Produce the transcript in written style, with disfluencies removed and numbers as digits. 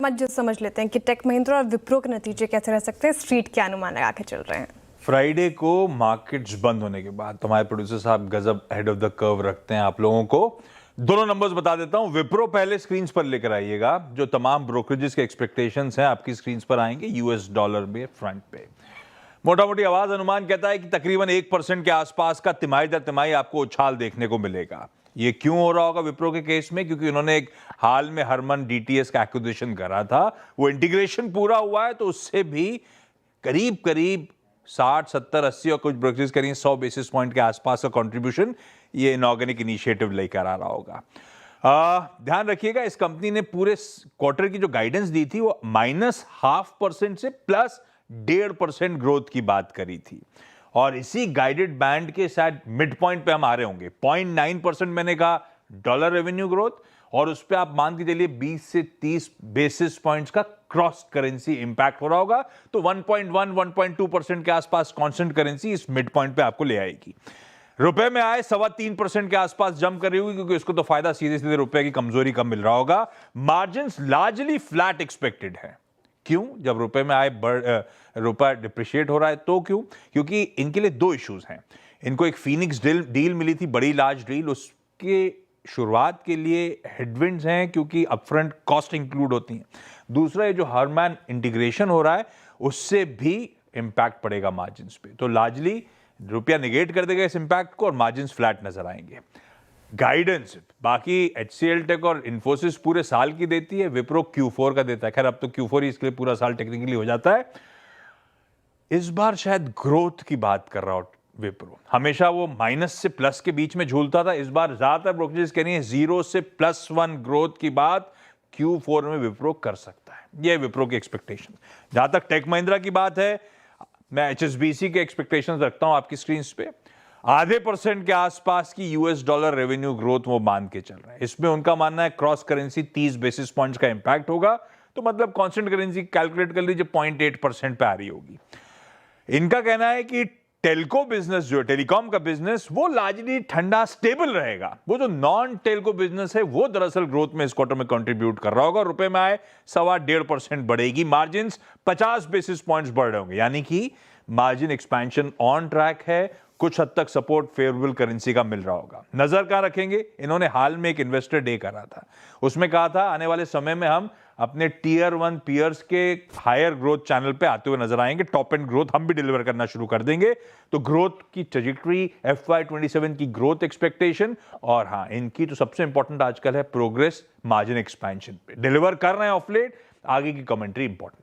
मत समझ लेते हैं कि टेक महिंद्रा और विप्रो के नतीजे कैसे रह सकते हैं, स्ट्रीट के अनुमान लगा के चल रहे हैं। फ्राइडे को मार्केट्स बंद होने के बाद हमारे प्रोड्यूसर साहब गजब हेड ऑफ द कर्व रखते हैं आप लोगों को। दोनों नंबर्स बता देता हूं। विप्रो पहले स्क्रीन पर लेकर आइएगा, जो तमाम ब्रोकरेजेस के एक्सपेक्टेशंस हैं आपकी स्क्रीन पर आएंगे यूएस डॉलर में फ्रंट पे। मोटा मोटी आवाज अनुमान कहता है कि तकरीबन 1% के आसपास का तिमाही दर तिमाही आपको उछाल देखने को मिलेगा। ये क्यों हो रहा होगा विप्रो के केस में? क्योंकि उन्होंने एक हाल में हरमन डीटीएस का एक्विजिशन करा था, वो इंटीग्रेशन पूरा हुआ है, तो उससे भी करीब करीब 60, 70, 80 और कुछ ब्रोकरेज करेंगे 100 बेसिस पॉइंट के आसपास का कंट्रीब्यूशन ये इनऑर्गेनिक इनिशिएटिव लेकर आ रहा होगा। ध्यान रखिएगा, इस कंपनी ने पूरे क्वार्टर की जो गाइडेंस दी थी वो -0.5% से +1.5% ग्रोथ की बात करी थी, और इसी गाइडेड बैंड के शायद मिड पॉइंट पे हम आ रहे होंगे। 0.9% मैंने कहा डॉलर रेवेन्यू ग्रोथ, और उस पर आप मान के चलिए 20 से 30 बेसिस पॉइंट्स का क्रॉस करेंसी इंपैक्ट हो रहा होगा, तो 1.1-1.2% के आसपास कांस्टेंट करेंसी इस मिड पॉइंट पे आपको ले आएगी। रुपए में आए 3.25% के आसपास जंप कर रही होगी, क्योंकि उसको तो फायदा सीधे सीधे रुपए की कमजोरी कम मिल रहा होगा। मार्जिन लार्जली फ्लैट एक्सपेक्टेड है। क्यों? जब रुपए में आए रुपया डिप्रिशिएट हो रहा है तो क्यों? क्योंकि इनके लिए दो इश्यूज हैं। इनको एक फीनिक्स डील मिली थी, बड़ी लार्ज डील, उसके शुरुआत के लिए हेडविंड्स हैं क्योंकि अपफ्रंट कॉस्ट इंक्लूड होती हैं। दूसरा, ये जो हरमन इंटीग्रेशन हो रहा है उससे भी इंपैक्ट पड़ेगा मार्जिन्स पे, तो लार्जली रुपया निगेट कर देगा इस इंपैक्ट को और मार्जिन्स फ्लैट नजर आएंगे। गाइडेंस बाकी एचसीएल टेक और इन्फोसिस पूरे साल की देती है, विप्रो Q4 का देता है। खैर अब तो Q4 ही इसके लिए पूरा साल टेक्निकली हो जाता है। इस बार शायद ग्रोथ की बात कर रहा हो विप्रो, हमेशा वो माइनस से प्लस के बीच में झूलता था, इस बार ज्यादातर ब्रोकरेज कह रही है 0 से +1 ग्रोथ की बात Q4 में विप्रो कर सकता है। ये विप्रो की एक्सपेक्टेशन। जहां तक टेक महिंद्रा की बात है, मैं HSBC के एक्सपेक्टेशन रखता हूं आपकी स्क्रीन पे। 0.5% के आसपास की यूएस डॉलर रेवेन्यू ग्रोथ वो मान के चल रहा है। इसमें उनका मानना है क्रॉस करेंसी 30 बेसिस पॉइंट्स का इंपैक्ट होगा, तो मतलब कांस्टेंट करेंसी कैलकुलेट कर लीजिए 0.8% पे आ रही होगी। इनका कहना है कि टेलको बिजनेस जो है, टेलीकॉम का बिजनेस, वो लार्जली ठंडा स्टेबल रहेगा। वो जो नॉन टेलको बिजनेस है वो दरअसल ग्रोथ में इस क्वार्टर में कंट्रीब्यूट कर रहा होगा। रुपए में आए 1.25% बढ़ेगी, मार्जिन 50 बेसिस पॉइंट्स बढ़ रहे होंगे, यानी कि मार्जिन एक्सपेंशन ऑन ट्रैक है। कुछ हद तक सपोर्ट फेवरेबल करेंसी का मिल रहा होगा। नजर कहां रखेंगे? इन्होंने हाल में एक इन्वेस्टर डे करा था, उसमें कहा था आने वाले समय में हम अपने टियर 1 पीयर्स के हायर ग्रोथ चैनल पे आते हुए नजर आएंगे। टॉप एंड ग्रोथ हम भी डिलीवर करना शुरू कर देंगे। तो ग्रोथ की ट्रेजेक्टरी, FY27 की ग्रोथ एक्सपेक्टेशन, और हां, इनकी तो सबसे इंपॉर्टेंट आजकल है प्रोग्रेस मार्जिन एक्सपेंशन पे, डिलीवर कर रहे हैं ऑफ लेट। आगे की कमेंट्री इंपॉर्टेंट।